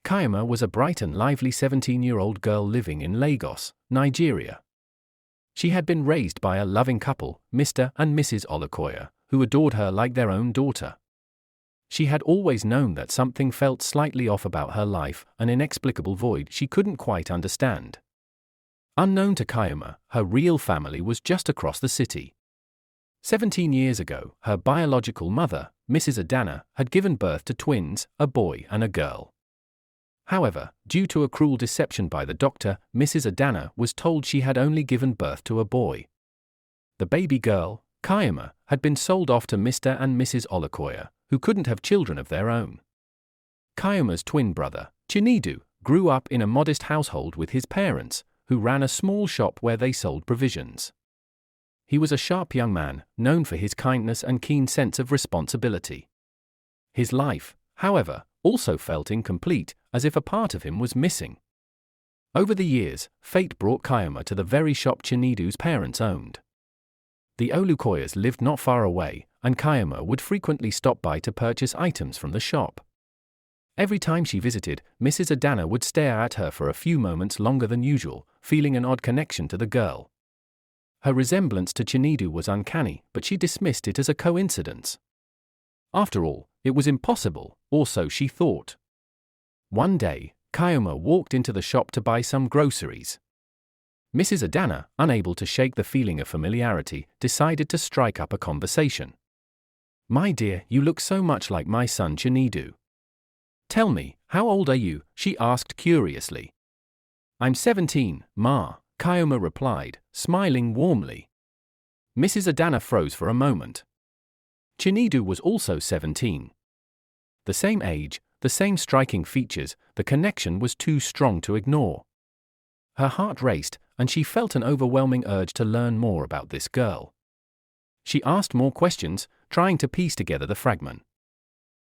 Kayama was a bright and lively 17-year-old girl living in Lagos, Nigeria. She had been raised by a loving couple, Mr. and Mrs. Olukoya, who adored her like their own daughter. She had always known that something felt slightly off about her life, an inexplicable void she couldn't quite understand. Unknown to Kayama, her real family was just across the city. 17 years ago, her biological mother, Mrs. Adana, had given birth to twins, a boy and a girl. However, due to a cruel deception by the doctor, Mrs. Adana was told she had only given birth to a boy. The baby girl, Kayama, had been sold off to Mr. and Mrs. Olukoya, who couldn't have children of their own. Kayama's twin brother, Chinedu, grew up in a modest household with his parents, who ran a small shop where they sold provisions. He was a sharp young man, known for his kindness and keen sense of responsibility. His life, however, also felt incomplete, as if a part of him was missing. Over the years, fate brought Kayama to the very shop Chinedu's parents owned. The Olukoyas lived not far away, and Kayama would frequently stop by to purchase items from the shop. Every time she visited, Mrs. Adana would stare at her for a few moments longer than usual, feeling an odd connection to the girl. Her resemblance to Chinedu was uncanny, but she dismissed it as a coincidence. After all, it was impossible, or so she thought. One day, Kayama walked into the shop to buy some groceries. Mrs. Adana, unable to shake the feeling of familiarity, decided to strike up a conversation. "My dear, you look so much like my son Chinedu." "Tell me, how old are you?" she asked curiously. "I'm 17, Ma," Kayama replied, smiling warmly. Mrs. Adana froze for a moment. Chinedu was also 17. The same age, the same striking features, the connection was too strong to ignore. Her heart raced, and she felt an overwhelming urge to learn more about this girl. She asked more questions, trying to piece together the fragment.